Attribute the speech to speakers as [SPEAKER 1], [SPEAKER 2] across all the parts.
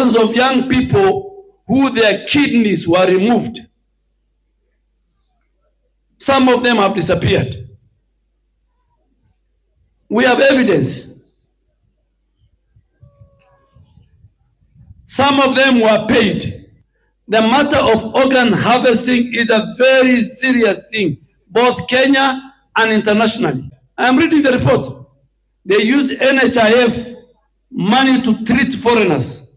[SPEAKER 1] Of young people who their kidneys were removed. Some of them have disappeared. We have evidence. Some of them were paid. The matter of organ harvesting is a very serious thing, both Kenya and internationally. I am reading the report. They used NHIF money to treat foreigners.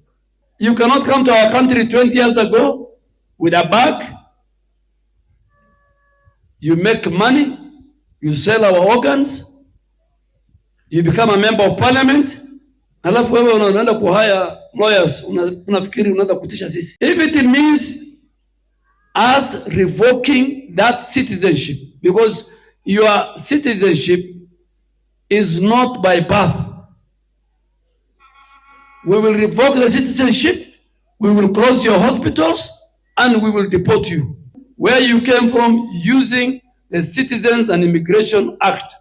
[SPEAKER 1] You cannot come to our country 20 years ago with a bag. You make money, you sell our organs, you become a member of parliament, alafu wewe unaenda kuhire lawyers, unafikiri unaenda kutisha sisi. If it means us revoking that citizenship, because your citizenship is not by birth, we will revoke the citizenship, we will close your hospitals, and we will deport you. Where you came from using the Citizens and Immigration Act.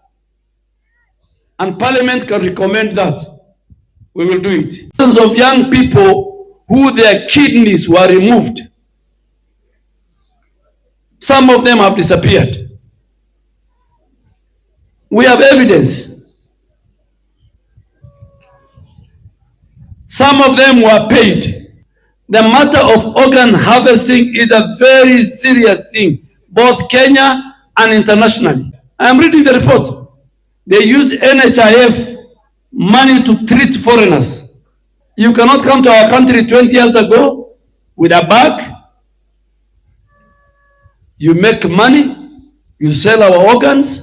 [SPEAKER 1] And Parliament can recommend that. We will do it. Thousands of young people who their kidneys were removed. Some of them have disappeared. We have evidence. Some of them were paid. The matter of organ harvesting is a very serious thing, both Kenya and internationally. I am reading the report. They used NHIF money to treat foreigners. You cannot come to our country 20 years ago with a bag. You make money, you sell our organs,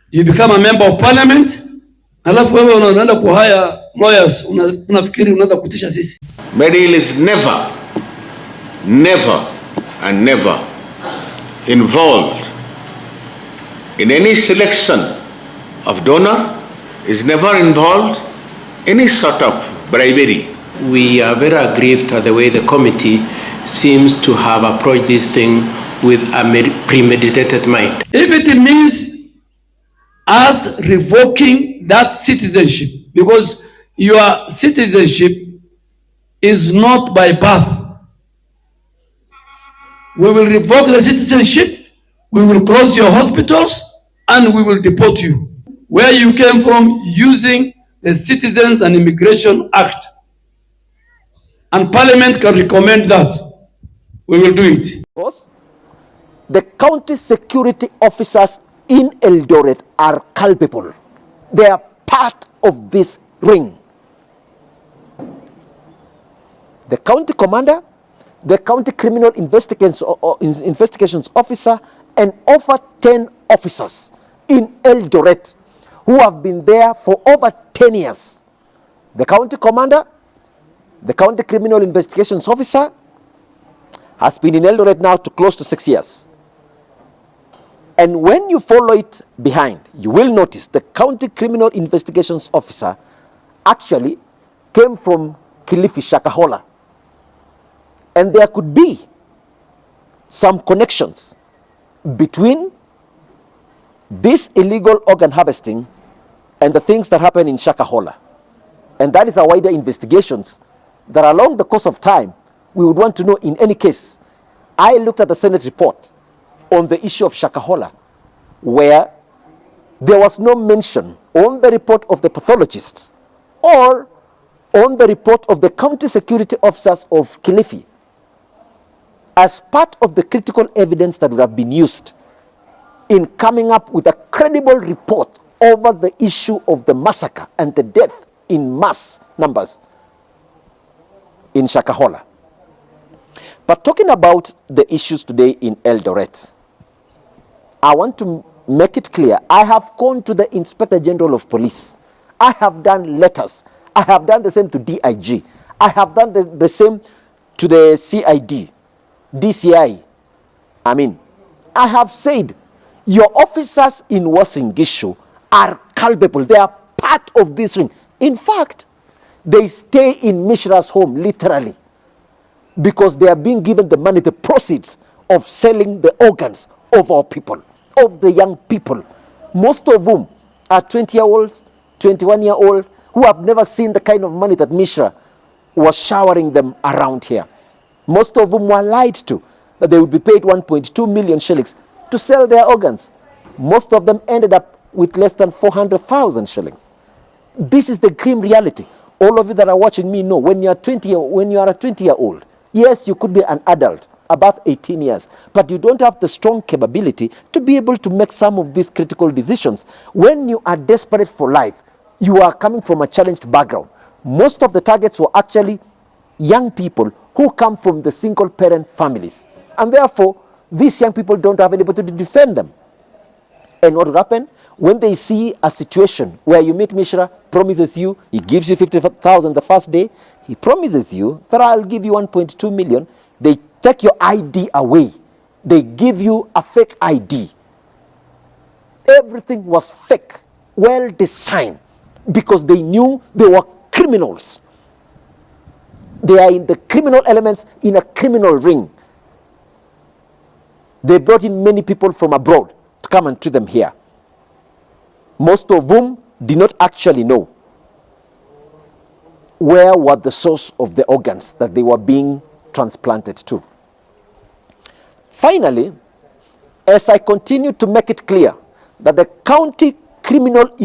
[SPEAKER 1] you become a member of parliament, alafu wewe unaenda kuhire lawyers, unafikiri unaenda kutisha sisi.
[SPEAKER 2] Mediheal is never involved in any selection of donor, is never involved in any sort of bribery.
[SPEAKER 3] We are very aggrieved at the way the committee seems to have approached this thing with a premeditated mind.
[SPEAKER 1] If it means us revoking that citizenship, because your citizenship is not by birth, we will revoke the citizenship, we will close your hospitals, and we will deport you. Where you came from using the Citizens and Immigration Act. And Parliament can recommend that. We will do it.
[SPEAKER 4] The county security officers in Eldoret are culpable. They are part of this ring. The county commander, the county criminal investigations officer, and over 10 officers in Eldoret who have been there for over 10 years. The county commander, the county criminal investigations officer, has been in Eldoret now to close to 6 years. And when you follow it behind, you will notice the county criminal investigations officer actually came from Kilifi, Shakahola. And there could be some connections between this illegal organ harvesting and the things that happen in Shakahola. And that is a wider investigations that along the course of time, we would want to know in any case. I looked at the Senate report on the issue of Shakahola, where there was no mention on the report of the pathologist or on the report of the county security officers of Kilifi as part of the critical evidence that would have been used in coming up with a credible report over the issue of the massacre and the death in mass numbers in Shakahola. But talking about the issues today in Eldoret, I want to make it clear, I have gone to the Inspector General of Police. I have done letters. I have done the same to DIG. I have done the same to the CID, DCI. I have said, your officers in Uasin Gishu are culpable. They are part of this ring. In fact, they stay in Mishra's home, literally, because they are being given the money, the proceeds of selling the organs of our people, of the young people, most of whom are 20-year-olds, 21-year-olds, who have never seen the kind of money that Mishra was showering them around here. Most of whom were lied to, that they would be paid 1.2 million shillings to sell their organs. Most of them ended up with less than 400,000 shillings. This is the grim reality. All of you that are watching me know, when you are a 20-year-old, yes, you could be an adult, above 18 years, but you don't have the strong capability to be able to make some of these critical decisions. When you are desperate for life, you are coming from a challenged background. Most of the targets were actually young people who come from the single parent families. And therefore, these young people don't have anybody to defend them. And what will happen? When they see a situation where you meet Mishra, promises you, he gives you 50,000 the first day, he promises you that I'll give you 1.2 million, they take your ID away. They give you a fake ID. Everything was fake, well designed, because they knew they were criminals. They are in the criminal elements in a criminal ring. They brought in many people from abroad to come and treat them here. Most of whom did not actually know where was the source of the organs that they were being transplanted to. Finally, as I continue to make it clear that the county criminal